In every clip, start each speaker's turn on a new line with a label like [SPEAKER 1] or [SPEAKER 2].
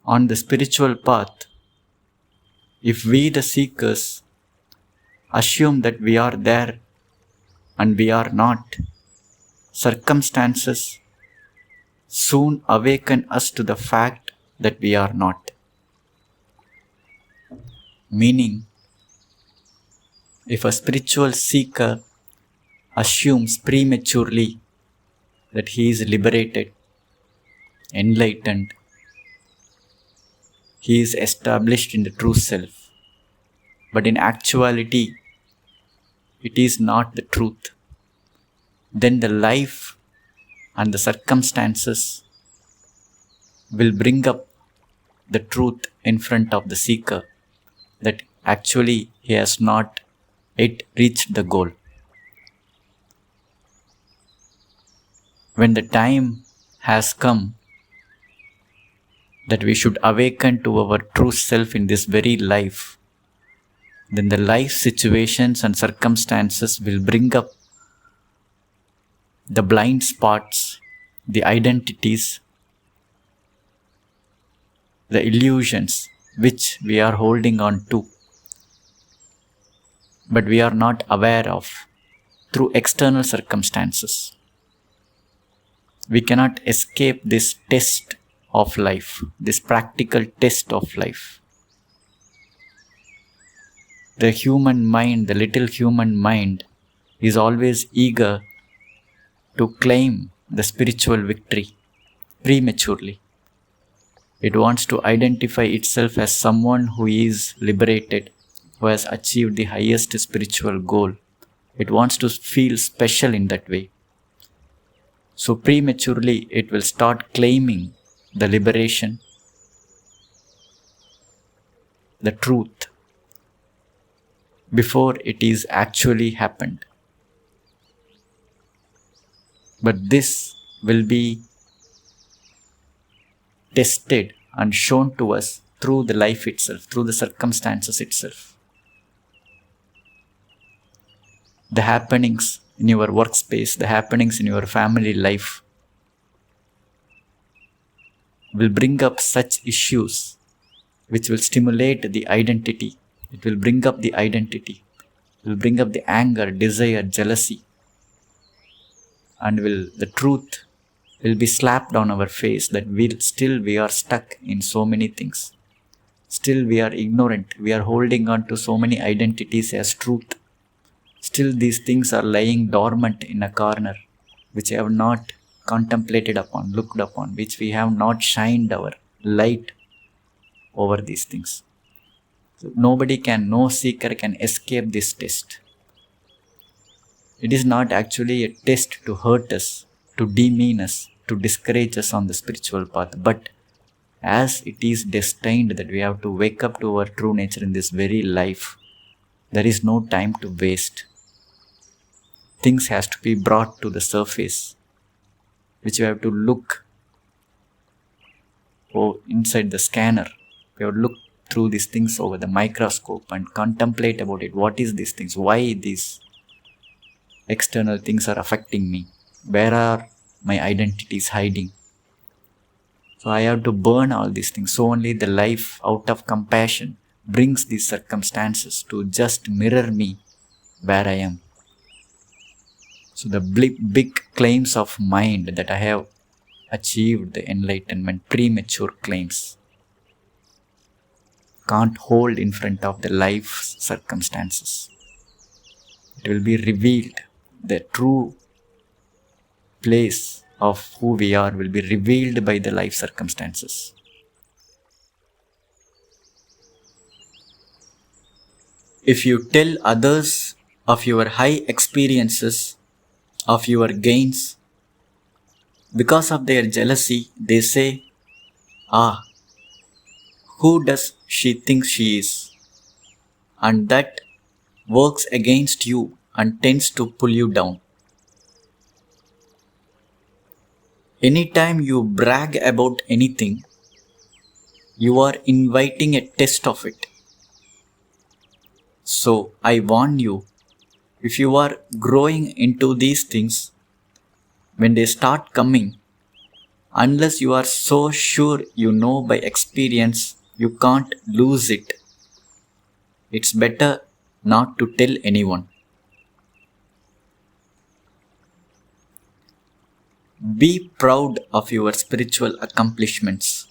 [SPEAKER 1] On the spiritual path, if we the seekers assume that we are there and we are not, circumstances soon awaken us to the fact that we are not. Meaning, if a spiritual seeker assumes prematurely that he is liberated, enlightened, he is established in the true self, but in actuality, it is not the truth, then the life and the circumstances will bring up the truth in front of the seeker that actually he has not yet reached the goal. When the time has come that we should awaken to our true self in this very life, then the life situations and circumstances will bring up the blind spots, the identities, the illusions which we are holding on to, but we are not aware of through external circumstances. We cannot escape this test of life, this practical test of life. The human mind, the little human mind, is always eager to claim the spiritual victory prematurely. It wants to identify itself as someone who is liberated, who has achieved the highest spiritual goal. It wants to feel special in that way. So prematurely it will start claiming the liberation, the truth, before it is actually happened. But this will be tested and shown to us through the life itself, through the circumstances itself. The happenings in your workspace, the happenings in your family life will bring up such issues which will stimulate the identity. It will bring up the identity. It will bring up the anger, desire, jealousy. And the truth will be slapped on our face that we are stuck in so many things. Still we are ignorant. We are holding on to so many identities as truth. Still these things are lying dormant in a corner, which I have not contemplated upon, looked upon, which we have not shined our light over these things. So no seeker can escape this test. It is not actually a test to hurt us, to demean us, to discourage us on the spiritual path, but as it is destined that we have to wake up to our true nature in this very life, there is no time to waste. Things has to be brought to the surface, which we have to look inside the scanner. We have to look through these things over the microscope and contemplate about it. What is these things? Why these external things are affecting me? Where are my identities hiding? So I have to burn all these things. So only the life out of compassion brings these circumstances to just mirror me where I am. So the big claims of mind that I have achieved the enlightenment, premature claims, can't hold in front of the life circumstances. It will be revealed. The true place of who we are will be revealed by the life circumstances. If you tell others of your high experiences, of your gains, because of their jealousy, they say, who does she think she is? And that works against you and tends to pull you down. Anytime you brag about anything, you are inviting a test of it. So I warn you, if you are growing into these things, when they start coming Unless you are so sure you know by experience, you can't lose it. It's better not to tell anyone. Be proud of your spiritual accomplishments.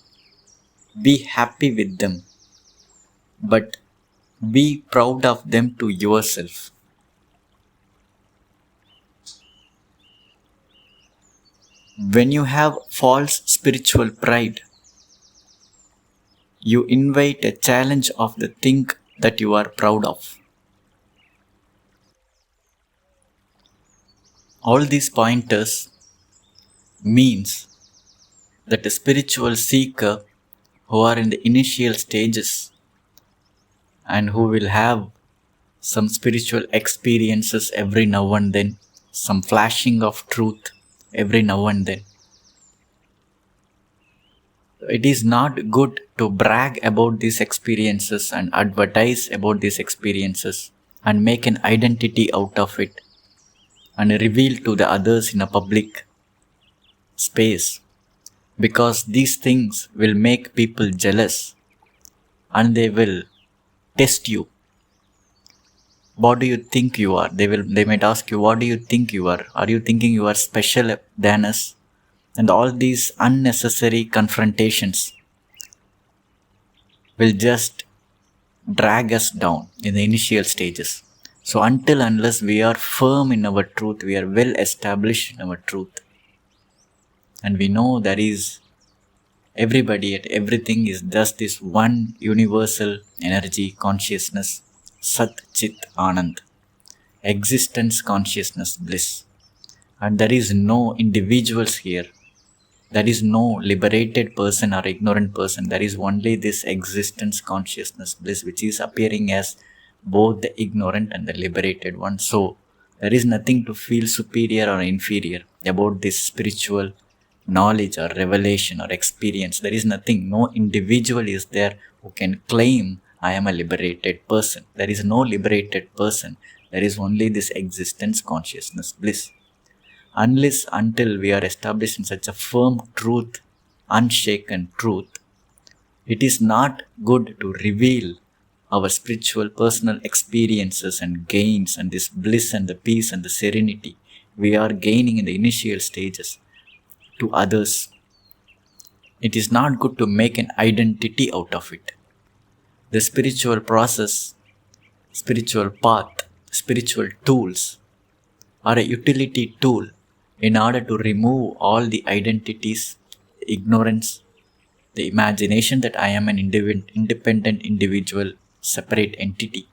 [SPEAKER 1] Be happy with them. But be proud of them to yourself. When you have false spiritual pride, you invite a challenge of the thing that you are proud of. All these pointers means that a spiritual seeker who are in the initial stages and who will have some spiritual experiences every now and then, some flashing of truth every now and then. It is not good to brag about these experiences and advertise about these experiences and make an identity out of it and reveal to the others in a public space, because these things will make people jealous and they will test you. What do you think you are? They might ask you, what do you think you are? Are you thinking you are special than us? And all these unnecessary confrontations will just drag us down in the initial stages. So unless we are firm in our truth, we are well established in our truth, and we know there is everybody and everything is just this one universal energy consciousness, Sat Chit Anand, existence consciousness bliss. And there is no individuals here. There is no liberated person or ignorant person. There is only this existence consciousness bliss, which is appearing as both the ignorant and the liberated one. So there is nothing to feel superior or inferior about this spiritual knowledge or revelation or experience. There is nothing. No individual is there who can claim I am a liberated person. There is no liberated person. There is only this existence consciousness bliss. Unless until we are established in such a firm truth, unshaken truth, it is not good to reveal our spiritual personal experiences and gains and this bliss and the peace and the serenity we are gaining in the initial stages to others. It is not good to make an identity out of it. The spiritual process, spiritual path, spiritual tools are a utility tool in order to remove all the identities, ignorance, the imagination that I am an independent individual, separate entity,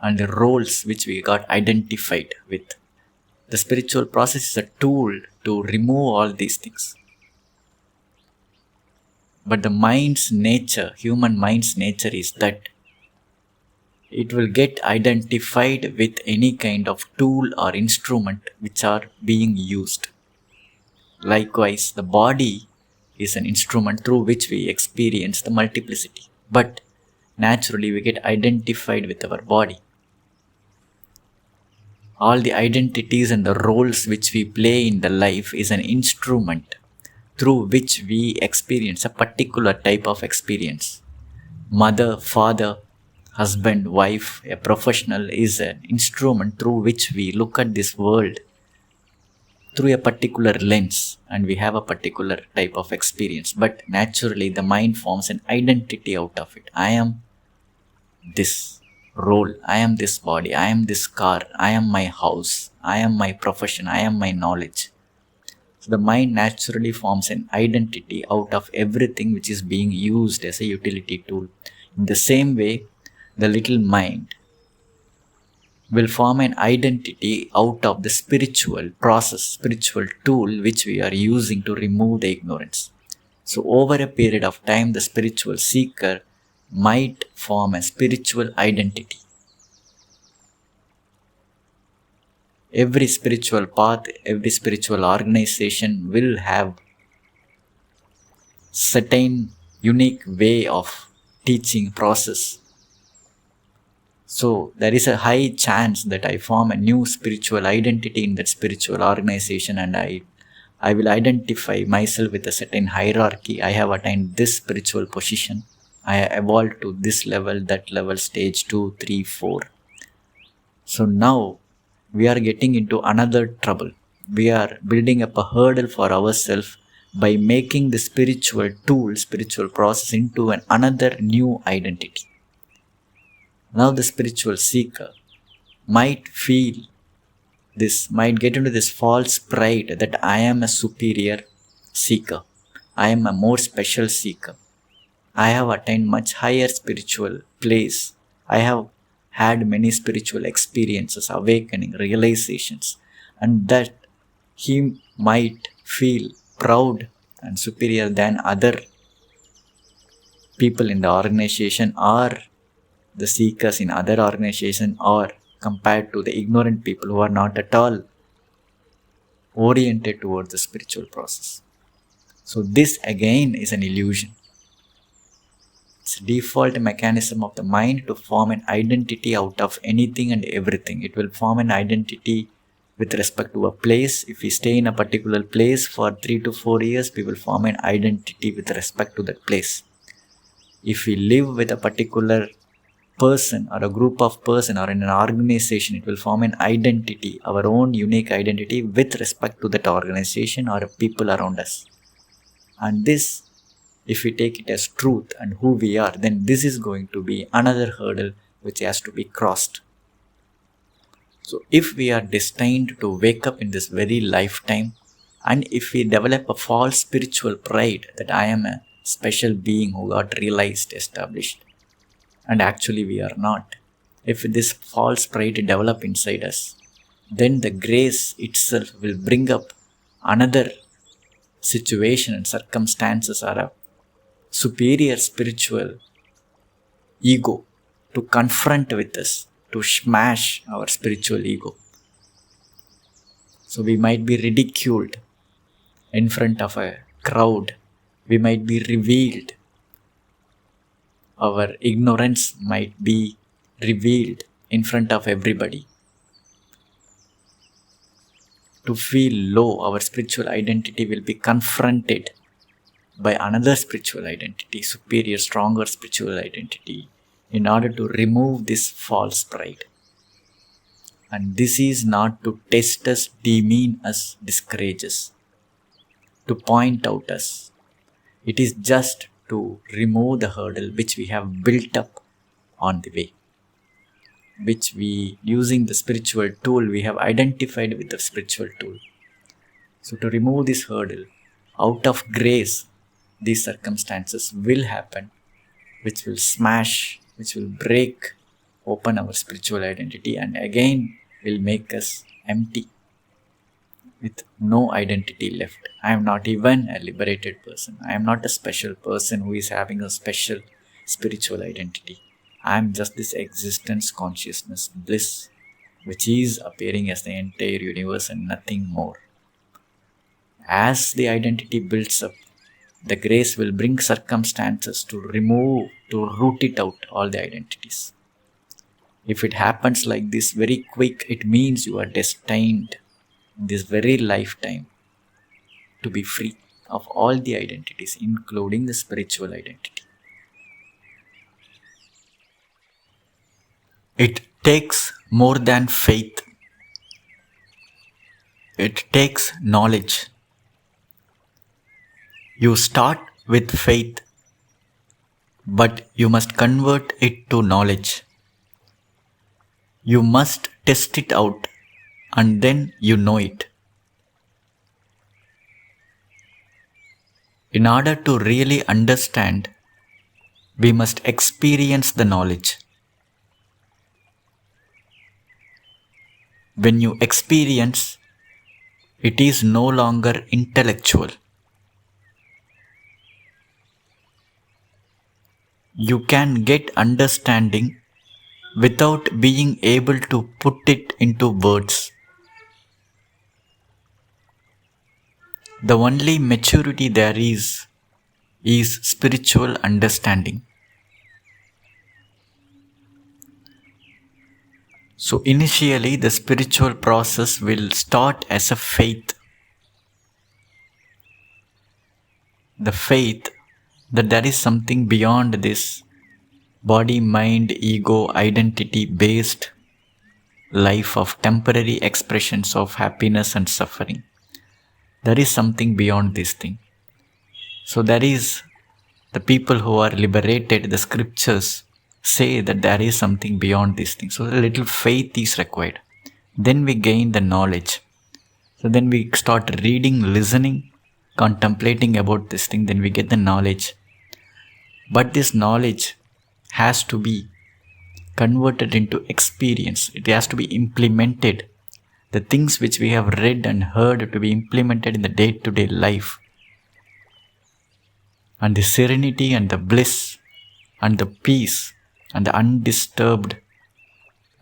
[SPEAKER 1] and the roles which we got identified with. The spiritual process is a tool to remove all these things. But the mind's nature, human mind's nature is that it will get identified with any kind of tool or instrument which are being used. Likewise, the body is an instrument through which we experience the multiplicity. But naturally, we get identified with our body. All the identities and the roles which we play in the life is an instrument through which we experience a particular type of experience. Mother, father, husband, wife, a professional is an instrument through which we look at this world through a particular lens and we have a particular type of experience. But naturally, the mind forms an identity out of it. I am this role, I am this body, I am this car, I am my house, I am my profession, I am my knowledge. So the mind naturally forms an identity out of everything which is being used as a utility tool. In the same way, the little mind will form an identity out of the spiritual process, spiritual tool which we are using to remove the ignorance. So over a period of time, the spiritual seeker might form a spiritual identity. Every spiritual path, every spiritual organization will have certain unique way of teaching process. So there is a high chance that I form a new spiritual identity in that spiritual organization and I I will identify myself with a certain hierarchy. I have attained this spiritual position. I have evolved to this level, that level, stage 2, 3, 4. So now we are getting into another trouble. We are building up a hurdle for ourselves by making the spiritual tool, spiritual process into another new identity. Now the spiritual seeker might get into this false pride that I am a superior seeker. I am a more special seeker. I have attained much higher spiritual place. I have had many spiritual experiences, awakening, realizations, and that he might feel proud and superior than other people in the organization or the seekers in other organization, or compared to the ignorant people who are not at all oriented towards the spiritual process. So this again is an illusion. It's a default mechanism of the mind to form an identity out of anything and everything. It will form an identity with respect to a place. If we stay in a particular place for 3 to 4 years, we will form an identity with respect to that place. If we live with a particular person or a group of person or in an organization, it will form an identity, our own unique identity with respect to that organization or people around us. And this, if we take it as truth and who we are, then this is going to be another hurdle which has to be crossed. So if we are destined to wake up in this very lifetime, and if we develop a false spiritual pride that I am a special being who got realized, established, and actually we are not, if this false pride develop inside us, then the grace itself will bring up another situation and circumstances or a superior spiritual ego to confront with us, to smash our spiritual ego. So we might be ridiculed in front of a crowd. We might be revealed. Our ignorance might be revealed in front of everybody. To feel low, our spiritual identity will be confronted by another spiritual identity, superior, stronger spiritual identity, in order to remove this false pride. And this is not to test us, demean us, discourage us, to point out us. It is just to remove the hurdle which we have built up on the way, which we, using the spiritual tool, we have identified with the spiritual tool. So to remove this hurdle, out of grace, these circumstances will happen, which will smash, which will break open our spiritual identity, and again will make us empty with no identity left. I am not even a liberated person. I am not a special person who is having a special spiritual identity. I am just this existence, consciousness, bliss, which is appearing as the entire universe and nothing more. As the identity builds up, the grace will bring circumstances to remove, to root it out, all the identities. If it happens like this very quick, it means you are destined in this very lifetime to be free of all the identities, including the spiritual identity. It takes more than faith. It takes knowledge. You start with faith, but you must convert it to knowledge. You must test it out, and then you know it. In order to really understand, we must experience the knowledge. When you experience, it is no longer intellectual. You can get understanding without being able to put it into words. The only maturity there is spiritual understanding. So initially the spiritual process will start as a faith. the faith that there is something beyond this body, mind, ego, identity based life of temporary expressions of happiness and suffering. There is something beyond this thing. So there is the people who are liberated, the scriptures say that there is something beyond this thing. So a little faith is required. Then we gain the knowledge. So then we start reading, listening, contemplating about this thing. Then we get the knowledge. But this knowledge has to be converted into experience. It has to be implemented. The things which we have read and heard to be implemented in the day-to-day life. And the serenity and the bliss and the peace and the undisturbed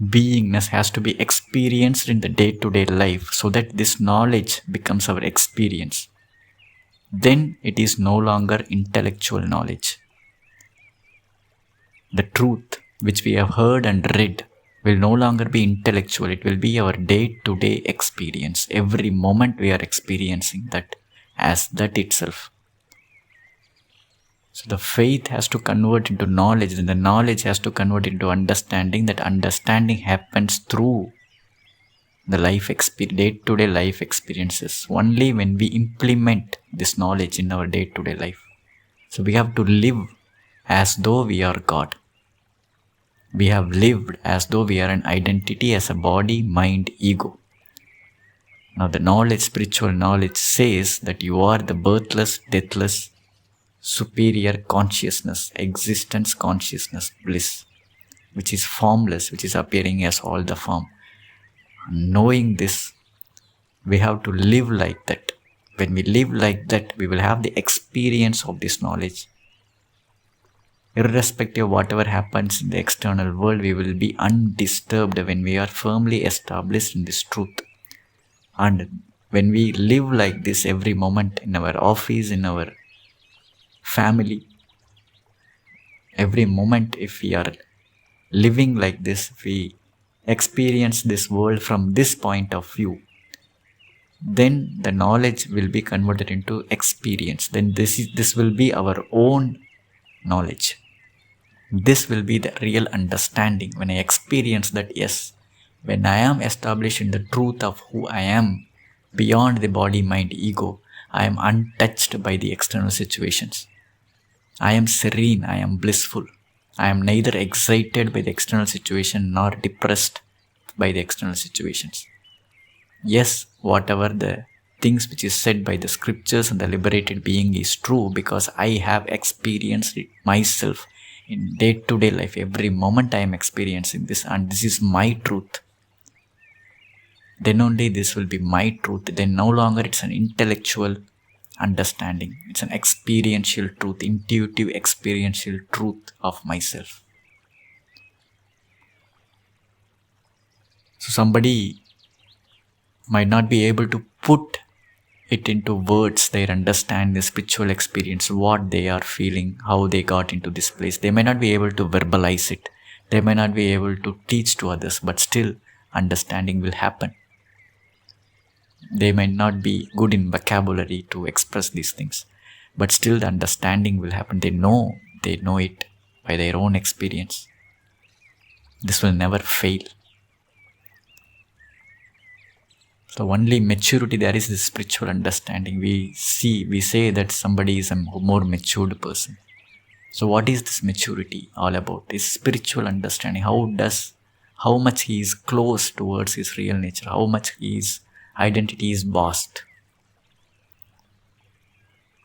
[SPEAKER 1] beingness has to be experienced in the day-to-day life so that this knowledge becomes our experience. Then it is no longer intellectual knowledge. The truth which we have heard and read will no longer be intellectual. It will be our day-to-day experience. Every moment we are experiencing that as that itself. So the faith has to convert into knowledge, and the knowledge has to convert into understanding. That understanding happens through the day-to-day life experiences. Only when we implement this knowledge in our day-to-day life. So we have to live as though we are God. We have lived as though we are an identity as a body, mind, ego. Now the knowledge, spiritual knowledge says that you are the birthless, deathless, superior consciousness, existence consciousness, bliss, which is formless, which is appearing as all the form. Knowing this, we have to live like that. When we live like that, we will have the experience of this knowledge. Irrespective of whatever happens in the external world, we will be undisturbed when we are firmly established in this truth. And when we live like this every moment in our office, in our family, every moment, if we are living like this, if we experience this world from this point of view, then the knowledge will be converted into experience. Then this will be our own knowledge. This will be the real understanding. When I experience that, yes, when I am established in the truth of who I am, beyond the body, mind, ego, I am untouched by the external situations. I am serene, I am blissful. I am neither excited by the external situation nor depressed by the external situations. Yes, whatever the things which is said by the scriptures and the liberated being is true, because I have experienced it myself in day-to-day life. Every moment I am experiencing this, and this is my truth. Then only this will be my truth. Then no longer it's an intellectual understanding. It's an experiential truth, intuitive experiential truth of myself. So somebody might not be able to put it into words, they understand the spiritual experience, what they are feeling, how they got into this place. They may not be able to verbalize it. They may not be able to teach to others, but still understanding will happen. They might not be good in vocabulary to express these things, but still the understanding will happen. They know it by their own experience. This will never fail. So only maturity, there is this spiritual understanding. We say that somebody is a more matured person. So what is this maturity all about? This spiritual understanding. How much he is close towards his real nature, how much his identity is vast.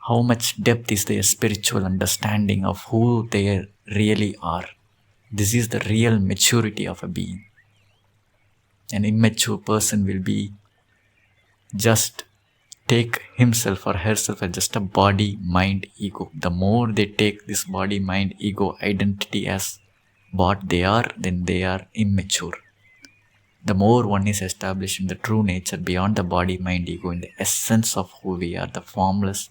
[SPEAKER 1] How much depth is their spiritual understanding of who they really are. This is the real maturity of a being. An immature person will be just take himself or herself as just a body, mind, ego. The more they take this body, mind, ego identity as what they are, then they are immature. The more one is established in the true nature beyond the body, mind, ego, in the essence of who we are, the formless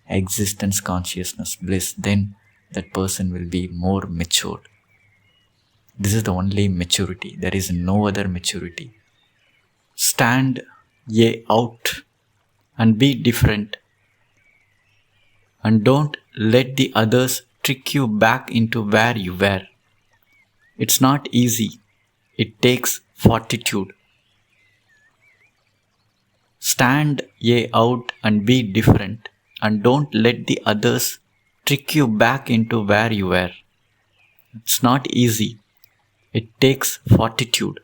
[SPEAKER 1] existence, consciousness, bliss, then that person will be more matured. This is the only maturity. There is no other maturity. Stand ye out and be different. And don't let the others trick you back into where you were. It's not easy. It takes fortitude. Stand ye out and be different, and don't let the others trick you back into where you were. It's not easy. It takes fortitude.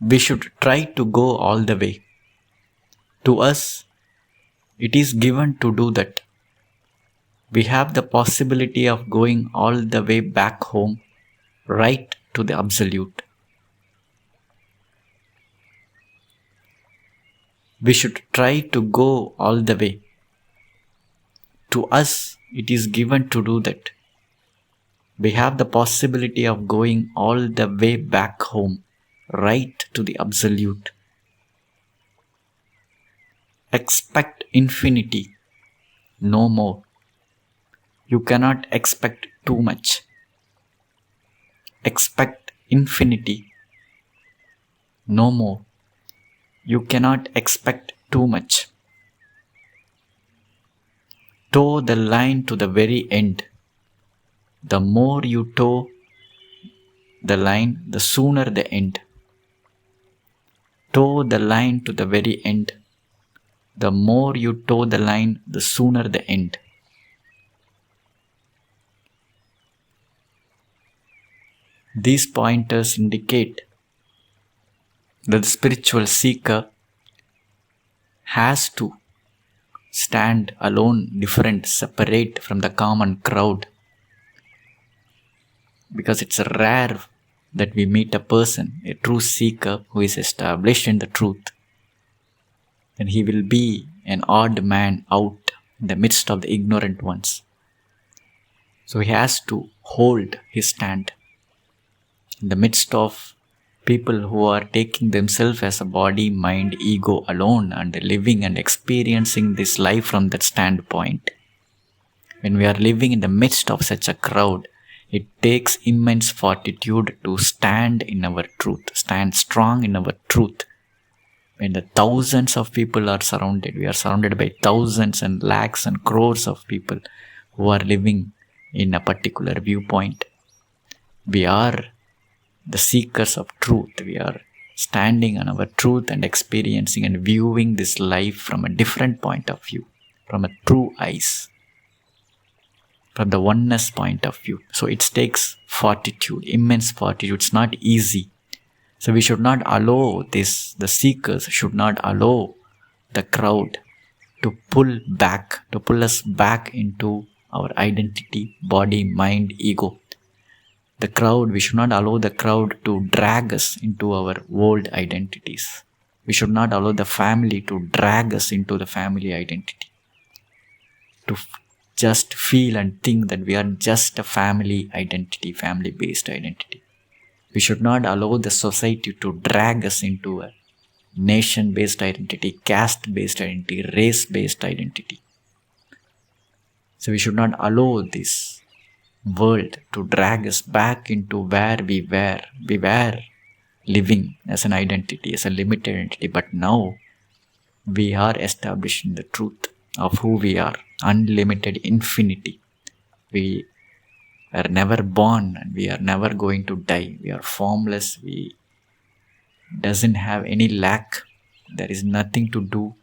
[SPEAKER 1] We should try to go all the way. To us, it is given to do that. We have the possibility of going all the way back home, right to the Absolute. We should try to go all the way. To us, it is given to do that. We have the possibility of going all the way back home, right to the Absolute. Expect infinity, no more. You cannot expect too much. Expect infinity, no more. You cannot expect too much. Toe the line to the very end. The more you toe the line, the sooner the end. Toe the line to the very end. The more you toe the line, the sooner the end. These pointers indicate that the spiritual seeker has to stand alone, different, separate from the common crowd. Because it's rare that we meet a person, a true seeker who is established in the truth. Then he will be an odd man out in the midst of the ignorant ones. So he has to hold his stand in the midst of people who are taking themselves as a body, mind, ego alone and living and experiencing this life from that standpoint. When we are living in the midst of such a crowd, it takes immense fortitude to stand in our truth, stand strong in our truth. When the thousands of people are surrounded, we are surrounded by thousands and lakhs and crores of people who are living in a particular viewpoint. We are the seekers of truth. We are standing on our truth and experiencing and viewing this life from a different point of view, from a true eyes, from the oneness point of view. So it takes fortitude, immense fortitude. It's not easy. So we should not allow this, the seekers should not allow the crowd to pull us back into our identity, body, mind, ego. The crowd, we should not allow the crowd to drag us into our old identities. We should not allow the family to drag us into the family identity. To just feel and think that we are just a family identity, family-based identity. We should not allow the society to drag us into a nation-based identity, caste-based identity, race-based identity. So we should not allow this world to drag us back into where we were. We were living as an identity, as a limited entity, but now we are establishing the truth of who we are, unlimited infinity. We are never born and we are never going to die. We are formless. We doesn't have any lack. There is nothing to do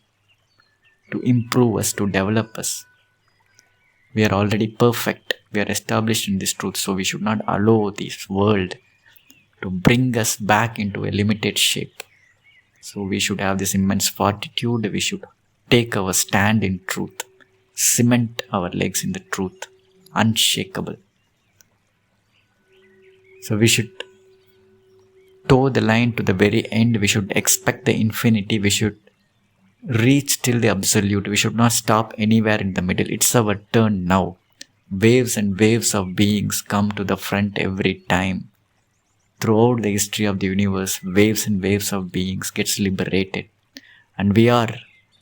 [SPEAKER 1] to improve us, to develop us. We are already perfect. We are established in this truth. So we should not allow this world to bring us back into a limited shape. So we should have this immense fortitude. We should take our stand in truth. Cement our legs in the truth. Unshakable. So we should toe the line to the very end. We should expect the infinity. We should reach till the absolute. We should not stop anywhere in the middle. It's our turn now. Waves and waves of beings come to the front every time. Throughout the history of the universe, waves and waves of beings gets liberated. And we are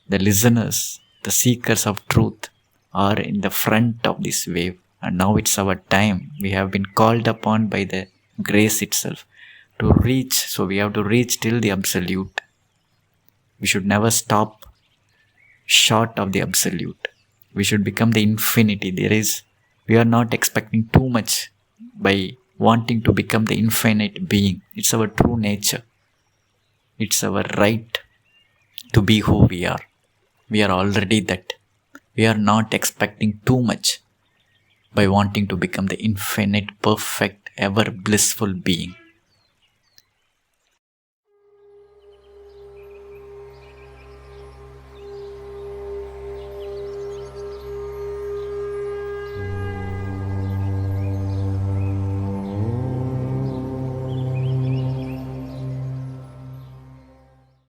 [SPEAKER 1] the listeners, the seekers of truth, are in the front of this wave. And now it's our time. We have been called upon by the grace itself to reach. So we have to reach till the absolute. We should never stop short of the absolute. We should become the infinity. We are not expecting too much by wanting to become the infinite being. It's our true nature. It's our right to be who we are. We are already that. We are not expecting too much by wanting to become the infinite, perfect, ever blissful being.